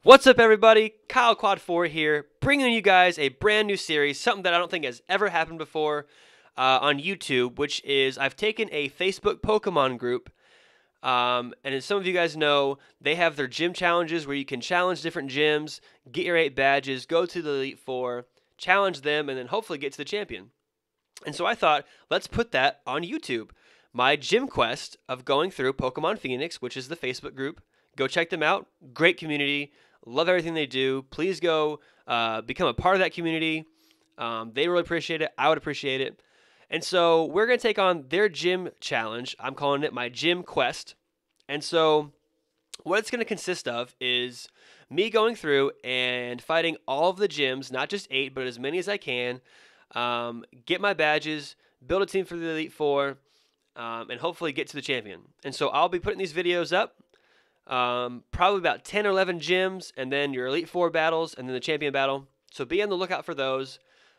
What's up, everybody? Kyle Quad 4 here, bringing you guys a brand new series, something that I don't think has ever happened before on YouTube, which is I've taken a Facebook Pokemon group, and as some of you guys know, they have their gym challenges where you can challenge different gyms, get your 8 badges, go to the Elite Four, challenge them, and then hopefully get to the champion. And so I thought, let's put that on YouTube. My gym quest of going through Pokemon Phoenix, which is the Facebook group. Go check them out. Great community. Love everything they do. Please go become a part of that community. They really appreciate it. I would appreciate it. And so we're going to take on their gym challenge. I'm calling it my gym quest. And so what it's going to consist of is me going through and fighting all of the gyms, not just 8, but as many as I can. Get my badges, build a team for the Elite Four, and hopefully get to the champion. And so I'll be putting these videos up. Probably about 10 or 11 gyms, and then your Elite Four battles, and then the champion battle. So be on the lookout for those.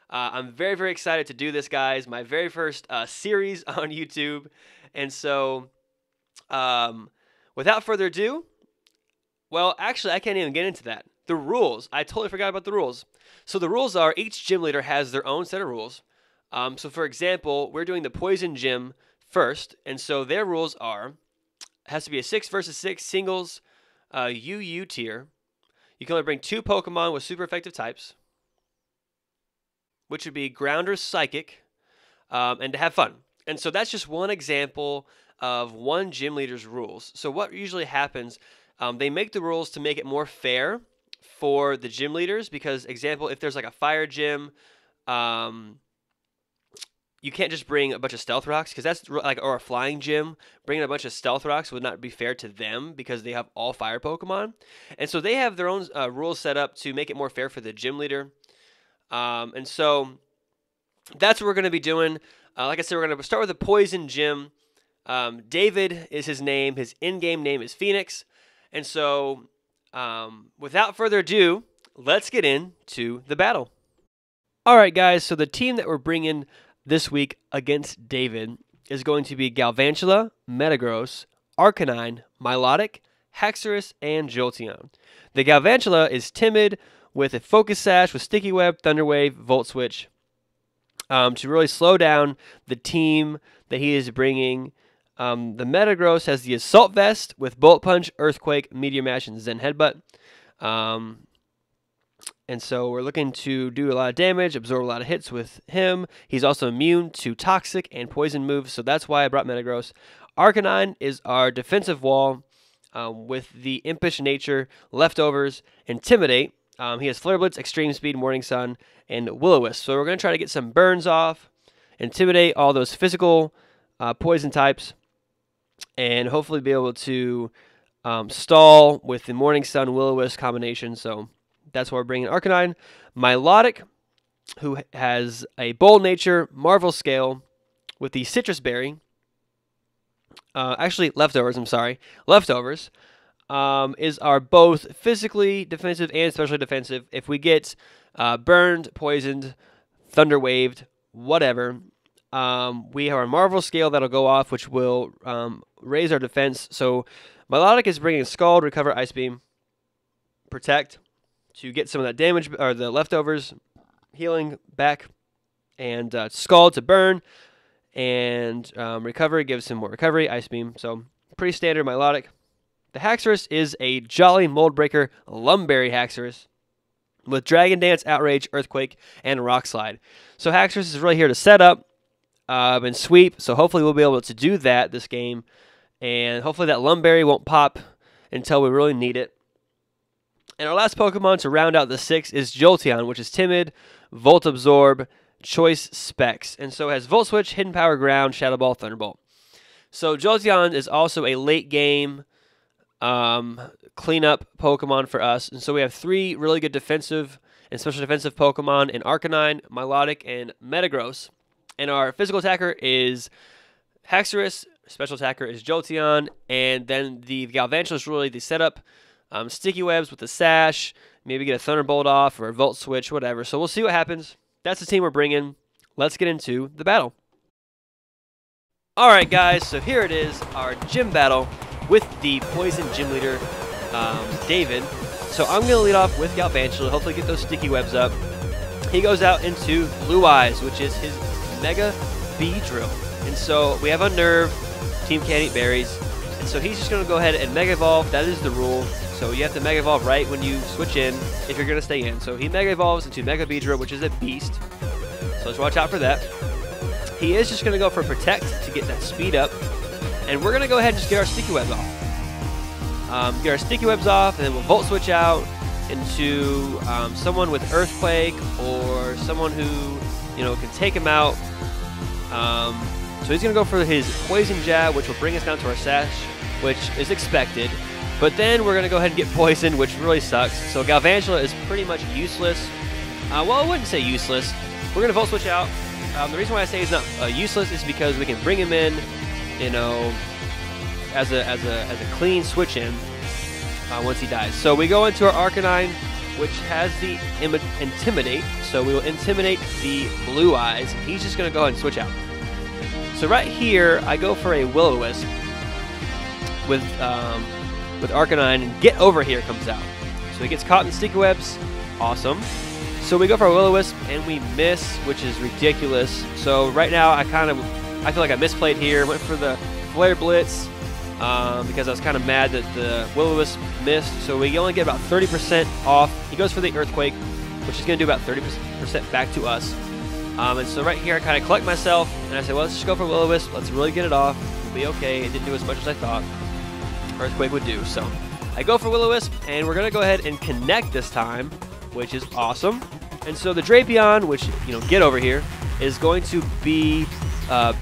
I'm very, very excited to do this, guys. My very first series on YouTube. And so, without further ado, well, actually, I can't even get into that. The rules. I totally forgot about the rules. So the rules are each gym leader has their own set of rules. So, for example, we're doing the Poison Gym first, and so their rules are: has to be a 6 versus 6 singles UU tier. You can only bring 2 Pokemon with super effective types, which would be Ground or Psychic, and to have fun. And so that's just one example of one gym leader's rules. So what usually happens, they make the rules to make it more fair for the gym leaders because, example, if there's like a fire gym, you can't just bring a bunch of Stealth Rocks because that's like, or a flying gym. Bringing a bunch of Stealth Rocks would not be fair to them because they have all fire Pokemon. And so they have their own rules set up to make it more fair for the gym leader. And so that's what we're going to be doing. Like I said, we're going to start with the Poison Gym. David is his name. His in-game name is Phoenix. And so without further ado, let's get into the battle. All right, guys. So the team that we're bringing this week against David is going to be Galvantula, Metagross, Arcanine, Milotic, Haxorus, and Jolteon. The Galvantula is timid with a Focus Sash with Sticky Web, Thunder Wave, Volt Switch to really slow down the team that he is bringing. The Metagross has the Assault Vest with Bullet Punch, Earthquake, Meteor Mash, and Zen Headbutt. And so we're looking to do a lot of damage, absorb a lot of hits with him. He's also immune to toxic and poison moves, so that's why I brought Metagross. Arcanine is our defensive wall with the impish nature, leftovers, Intimidate. He has Flare Blitz, Extreme Speed, Morning Sun, and Will-O-Wisp. So we're going to try to get some burns off, Intimidate all those physical poison types, and hopefully be able to stall with the Morning Sun, Will-O-Wisp combination. So that's why we're bringing Arcanine. Milotic, who has a bold nature, Marvel Scale, with the Citrus Berry. Actually, Leftovers, I'm sorry. Leftovers is our both physically defensive and specially defensive. If we get burned, poisoned, thunder waved, whatever, we have our Marvel Scale that'll go off, which will raise our defense. So Milotic is bringing Scald, Recover, Ice Beam, Protect, to get some of that damage, or the leftovers healing back, and Scald to burn, and Recovery gives him more recovery, Ice Beam, so pretty standard Milotic. The Haxorus is a Jolly Mold Breaker Lumberry Haxorus with Dragon Dance, Outrage, Earthquake, and Rock Slide. So Haxorus is really here to set up and sweep, so hopefully we'll be able to do that this game, and hopefully that Lumberry won't pop until we really need it. And our last Pokemon to round out the 6 is Jolteon, which is timid, Volt Absorb, Choice Specs, and so has Volt Switch, Hidden Power, Ground, Shadow Ball, Thunderbolt. So Jolteon is also a late game cleanup Pokemon for us, and so we have 3 really good defensive and special defensive Pokemon in Arcanine, Milotic, and Metagross. And our physical attacker is Haxorus, special attacker is Jolteon, and then the Galvantula is really the setup. Sticky Webs with the Sash, maybe get a Thunderbolt off or a Volt Switch, whatever. So we'll see what happens. That's the team we're bringing. Let's get into the battle. All right, guys, so here it is, our gym battle with the Poison Gym Leader, David. So I'm going to lead off with Galvantula, hopefully get those sticky webs up. He goes out into Blue Eyes, which is his Mega Beedrill. And so we have Unnerve, Team Can't Eat Berries. And so he's just going to go ahead and Mega Evolve. That is the rule. So you have to Mega Evolve right when you switch in if you're going to stay in. So he Mega Evolves into Mega Beedrill, which is a beast. So let's watch out for that. He is just going to go for Protect to get that speed up. And we're going to go ahead and just get our sticky webs off. Get our sticky webs off, and then we'll Volt Switch out into someone with Earthquake or someone who, you know, can take him out. So he's going to go for his Poison Jab, which will bring us down to our Sash, which is expected. But then we're going to go ahead and get Poison, which really sucks. So Galvantula is pretty much useless. Well, I wouldn't say useless. We're going to Volt Switch out. The reason why I say he's not useless is because we can bring him in, you know, as a clean switch in once he dies. So we go into our Arcanine, which has the Intimidate. So we will Intimidate the Blue Eyes. And he's just going to go ahead and switch out. So right here, I go for a Will-O-Wisp with Arcanine, and Get Over Here comes out. So he gets caught in sticky webs. Awesome. So we go for a Will-O-Wisp, and we miss, which is ridiculous. So right now, I feel like I misplayed here. Went for the Flare Blitz because I was kind of mad that the Will-O-Wisp missed. So we only get about 30% off. He goes for the Earthquake, which is going to do about 30% back to us. And so right here, I kind of collect myself, and I say, well, let's just go for Will-O-Wisp. Let's really get it off. We'll be okay. It didn't do as much as I thought Earthquake would do. So I go for Will-O-Wisp, and we're going to go ahead and connect this time, which is awesome. And so the Drapion, which, you know, Get Over Here, is going to be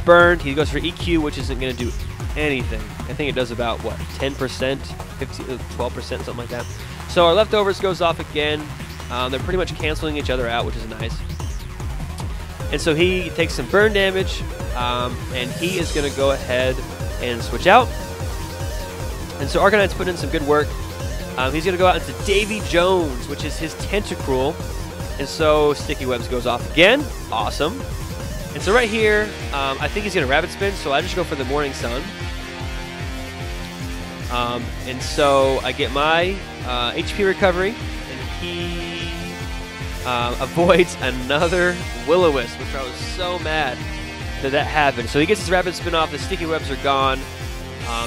burned. He goes for EQ, which isn't going to do anything. I think it does about, what, 10%, 12%, something like that. So our Leftovers goes off again. They're pretty much canceling each other out, which is nice. And so he takes some burn damage, and he is going to go ahead and switch out. And so Arcanine's putting in some good work. He's going to go out into Davy Jones, which is his Tentacruel. And so Sticky Webs goes off again. Awesome. And so right here, I think he's going to Rapid Spin, so I just go for the Morning Sun. And so I get my HP recovery, and he avoids another Will-O-Wisp, which I was so mad that happened. So he gets his Rapid Spin off. The Sticky Webs are gone.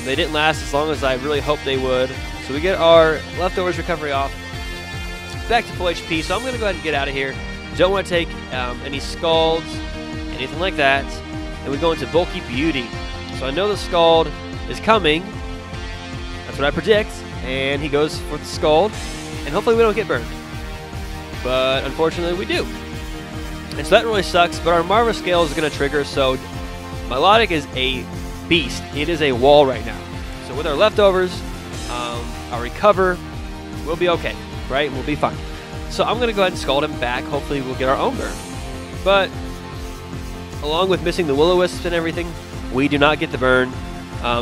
They didn't last as long as I really hoped they would. So we get our Leftovers recovery off. Back to full HP, so I'm going to go ahead and get out of here. Don't want to take any Scalds, anything like that. And we go into Bulky Beauty. So I know the Scald is coming. That's what I predict. And he goes for the Scald. And hopefully we don't get burned. But unfortunately we do. And so that really sucks. But our Marva Scale is going to trigger. So Milotic is a beast. It is a wall right now. So with our Leftovers, our Recover, we'll be okay. Right? We'll be fine. So I'm going to go ahead and Scald him back. Hopefully we'll get our own burn. But along with missing the Will-O-Wisp and everything, we do not get the burn.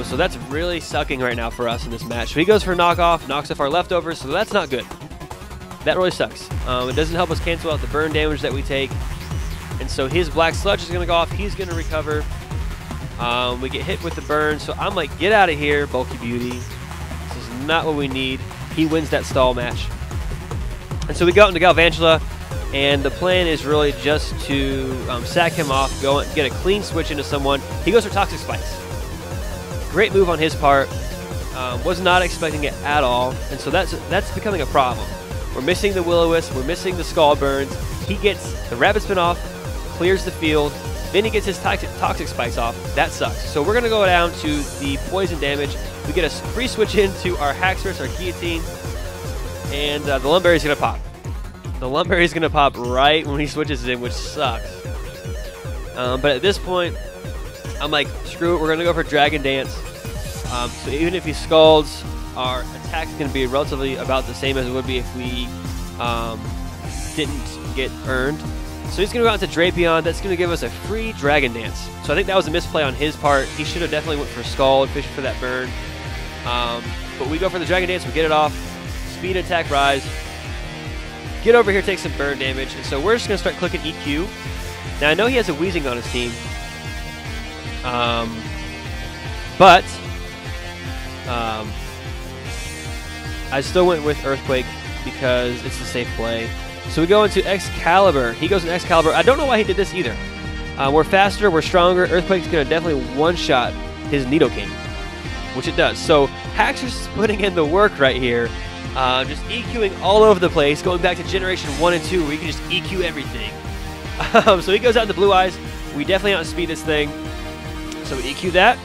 So that's really sucking right now for us in this match. So he goes for Knockoff, knocks off our Leftovers, so that's not good. That really sucks. It doesn't help us cancel out the burn damage that we take. And so his Black Sludge is going to go off. He's going to recover. We get hit with the burn. So I'm like, get out of here, Bulky Beauty. This is not what we need. He wins that stall match. And so we go out into Galvantula, and the plan is really just to sack him off, go and get a clean switch into someone. He goes for Toxic Spikes. Great move on his part. Was not expecting it at all, and so that's becoming a problem. We're missing the Will-O-Wisp, we're missing the Scald Burns. He gets the Rapid Spin off, clears the field, then he gets his Toxic Spikes off. That sucks. So we're going to go down to the Poison damage. We get a free switch into our Haxorus, our Guillotine, and the Lumberry is going to pop. The Lumberry is going to pop right when he switches in, which sucks. But at this point, I'm like, screw it, we're going to go for Dragon Dance. So even if he Scalds, our attack is going to be relatively about the same as it would be if we didn't get earned. So he's going to go out to Drapion. That's going to give us a free Dragon Dance. So I think that was a misplay on his part. He should have definitely went for Scald, fishing for that burn. But we go for the Dragon Dance, we get it off. Speed Attack Rise. Get Over Here, take some burn damage. And so we're just going to start clicking EQ. Now I know he has a Weezing on his team. But I still went with Earthquake because it's the safe play. So we go into Excalibur. He goes in Excalibur. I don't know why he did this either. We're faster, we're stronger. Earthquake's going to definitely one-shot his Nidoking, which it does. So Haxorus is putting in the work right here, just EQing all over the place, going back to Generation 1 and 2 where you can just EQ everything. So he goes out into Blue Eyes. We definitely outspeed this thing. So we EQ that,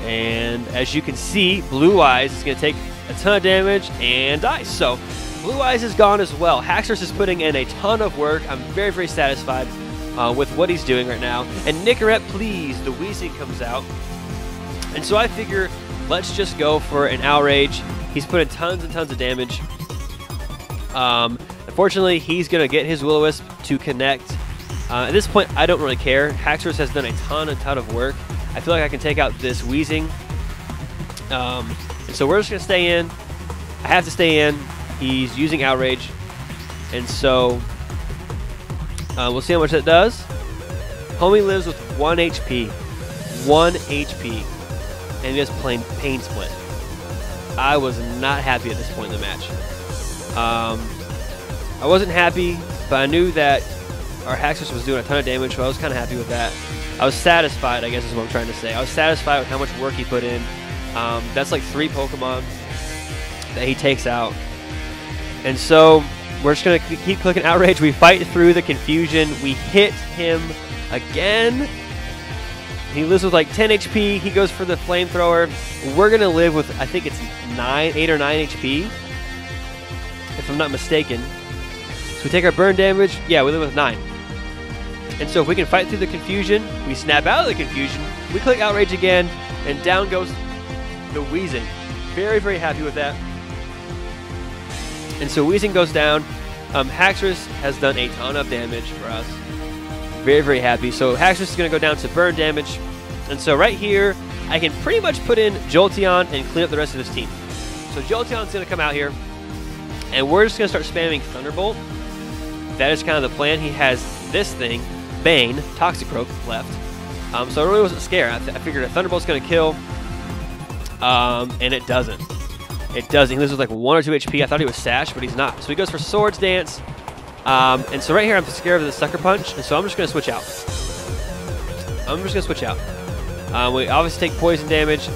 and as you can see, Blue Eyes is going to take a ton of damage and die. So Blue Eyes is gone as well. Haxorus is putting in a ton of work. I'm very, very satisfied with what he's doing right now. And Nicorette, please, the Weezing comes out. And so I figure, let's just go for an Outrage. He's putting tons and tons of damage. Unfortunately, he's going to get his Will-O-Wisp to connect. At this point, I don't really care. Haxorus has done a ton of work. I feel like I can take out this Weezing. And so we're just going to stay in. I have to stay in. He's using Outrage. And so we'll see how much that does. Homie lives with 1 HP. 1 HP. And he just playing Pain Split. I was not happy at this point in the match. I wasn't happy, but I knew that our Haxorus was doing a ton of damage, so I was kind of happy with that. I was satisfied, I guess is what I'm trying to say. I was satisfied with how much work he put in. That's like 3 Pokemon that he takes out. And so we're just going to keep clicking Outrage. We fight through the confusion. We hit him again. He lives with like 10 HP. He goes for the Flamethrower. We're going to live with, I think it's 8 or 9 HP, if I'm not mistaken. So we take our burn damage. Yeah, we live with 9. And so if we can fight through the confusion, we snap out of the confusion, we click Outrage again, and down goes the Weezing. Very, very happy with that. And so Weezing goes down. Haxorus has done a ton of damage for us. Very, very happy. So Haxorus is going to go down to burn damage. And so right here, I can pretty much put in Jolteon and clean up the rest of his team. So Jolteon's going to come out here, and we're just going to start spamming Thunderbolt. That is kind of the plan. He has this thing, Bane, Toxicroak, left. So I really wasn't scared. I figured a Thunderbolt's going to kill, and it doesn't. It doesn't. He lives with like 1 or 2 HP. I thought he was Sash, but he's not. So he goes for Swords Dance. And so right here, I'm scared of the Sucker Punch, and so I'm just going to switch out. We obviously take poison damage.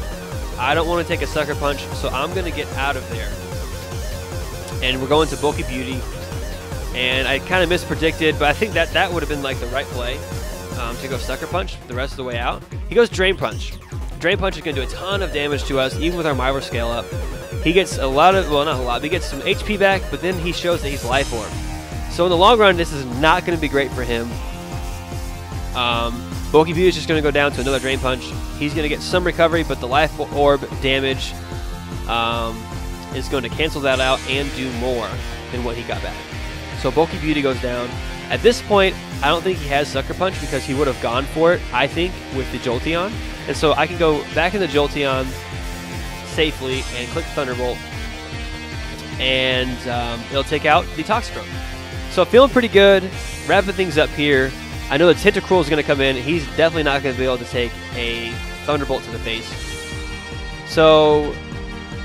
I don't want to take a Sucker Punch, so I'm going to get out of there. And we're going to Bulky Beauty. And I kind of mispredicted, but I think that would have been like the right play to go Sucker Punch the rest of the way out. He goes Drain Punch. Drain Punch is going to do a ton of damage to us, even with our Myra scale up. He gets a lot of, well, not a lot, but he gets some HP back, but then he shows that he's Life Orb. So in the long run, this is not going to be great for him. Bulky Beauty is just going to go down to another Drain Punch. He's going to get some recovery, but the Life Orb damage is going to cancel that out and do more than what he got back. So Bulky Beauty goes down. At this point, I don't think he has Sucker Punch because he would have gone for it, I think, with the Jolteon. And so I can go back in the Jolteon safely and click Thunderbolt, and it'll take out the Toxicroak. So feeling pretty good, wrapping things up here. I know the Tentacruel is going to come in. He's definitely not going to be able to take a Thunderbolt to the face. So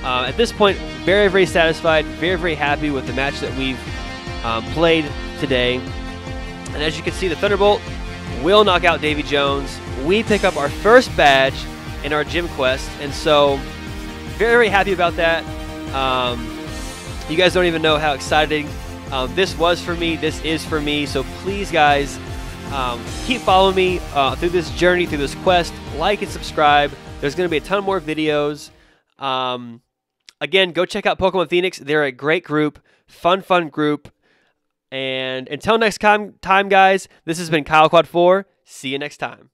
at this point, very, very satisfied, very, very happy with the match that we've played today. And as you can see, the Thunderbolt will knock out Davy Jones. We pick up our first badge in our gym quest, and so very, very happy about that. You guys don't even know how exciting this was for me. This is for me. So please, guys, keep following me through this journey, through this quest. Like and subscribe. There's going to be a ton more videos. Again, go check out Pokemon Phoenix. They're a great group, fun group. And until next time, guys, this has been Kyle Quad 4. See you next time.